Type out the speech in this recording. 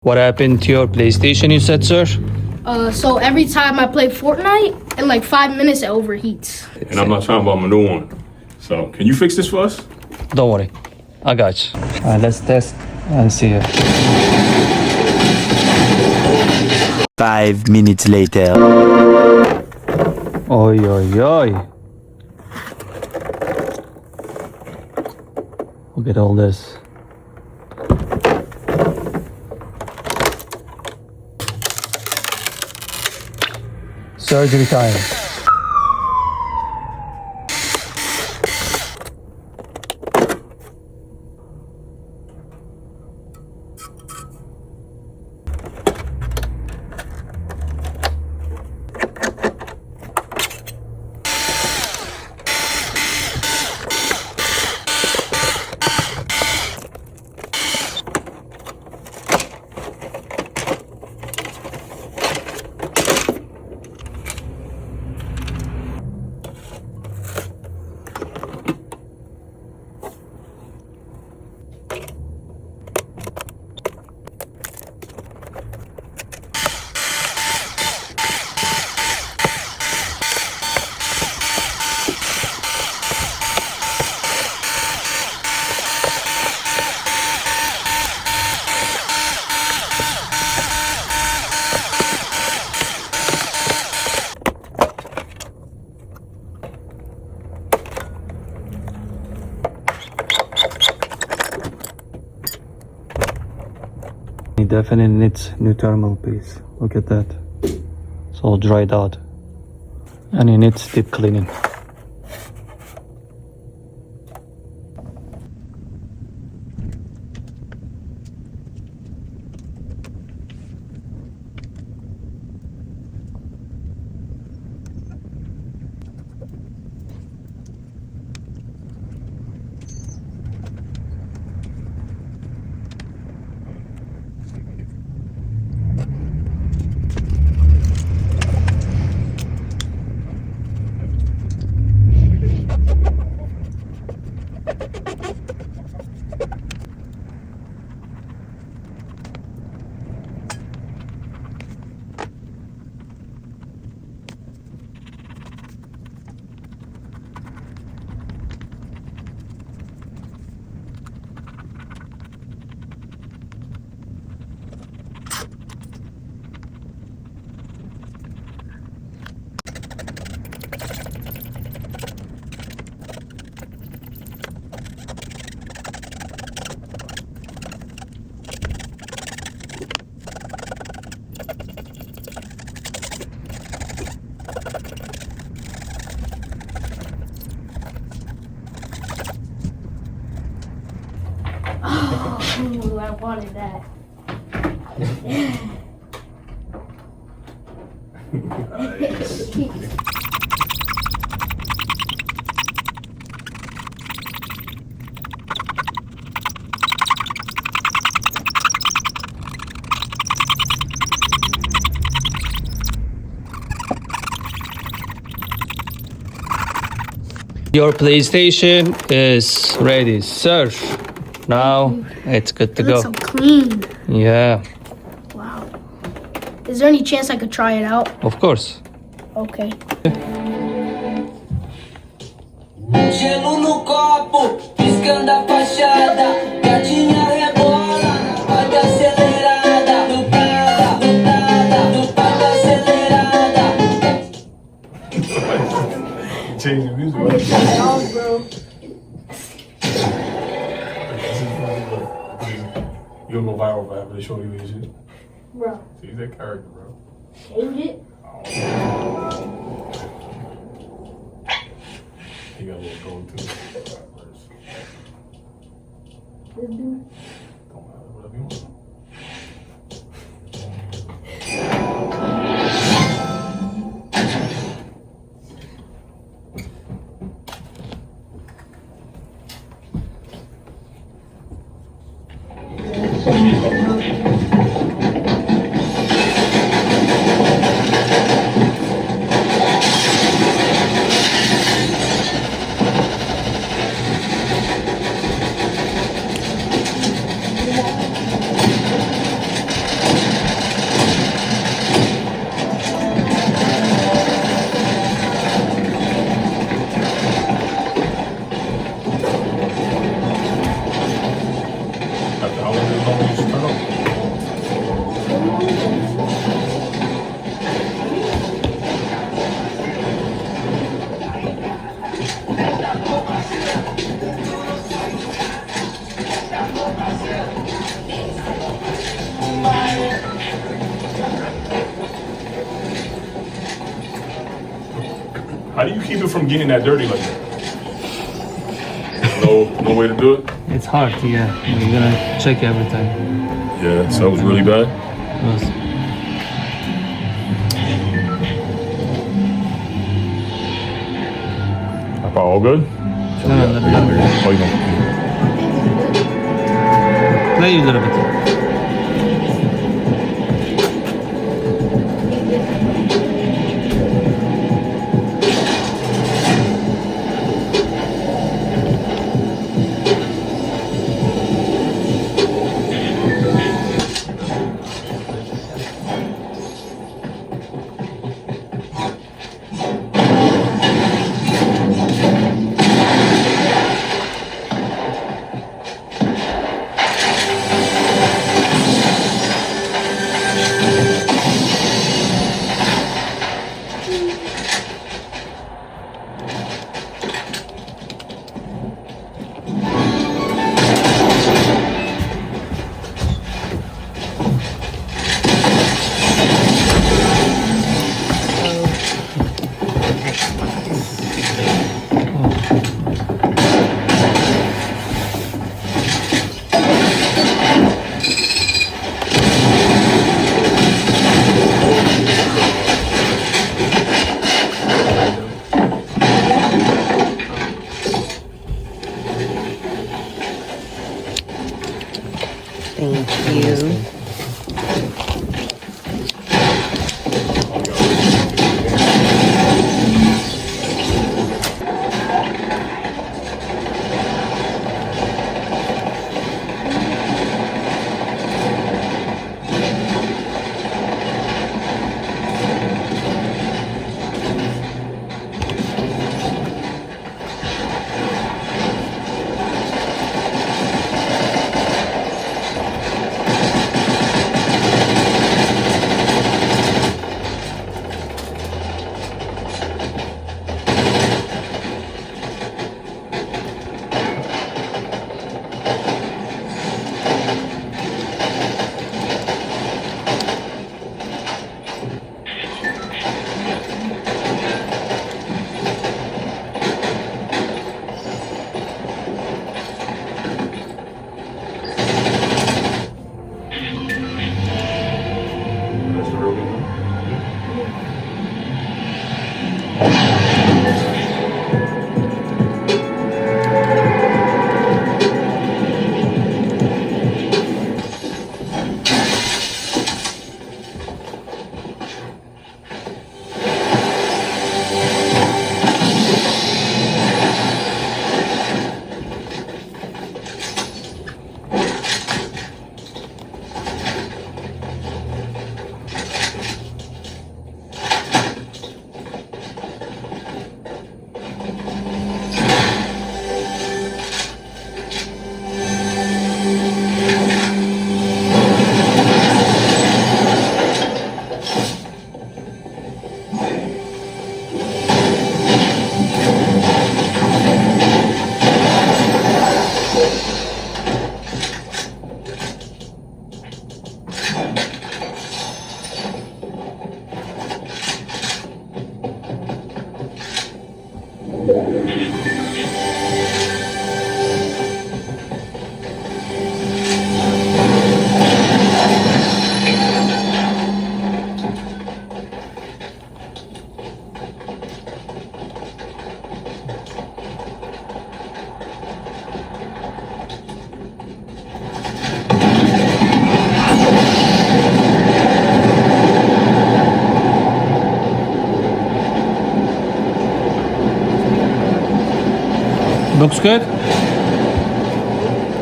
What happened to your PlayStation, you said, sir? So every time I play Fortnite, in like 5 minutes it overheats. And I'm not trying to buy my new one. So can you fix this for us? Don't worry, I got you. Alright, let's test and see it. 5 minutes later. Oi, oi, oi. Look at all this. Surgery time. It definitely needs new thermal paste. Look at that. It's all dried out. And it needs deep cleaning. Ooh, I wanted that. Your PlayStation is ready, sir. Now it's good to It looks go. so clean. Yeah, Wow. Is there any chance I could try it out? of course. Okay. Gelo no copo, piscando a fachada. Gatinha rebola, pode acelerada. Dopada, dopada acelerada. Change the music. Oh, bro. You'll go viral for having to show you his shit. Bro, He's that character, bro. change it. He got a little gold too. This dude. Don't matter, whatever you want. How do you keep it from getting that dirty like that? No way to do it? It's hard, yeah. You're gonna check every time. Yeah, so that was really bad. Yes. Papa, all good? No, no, no, no. Oh, you don't. Play a little bit. Thank you. That's the real one. Looks good?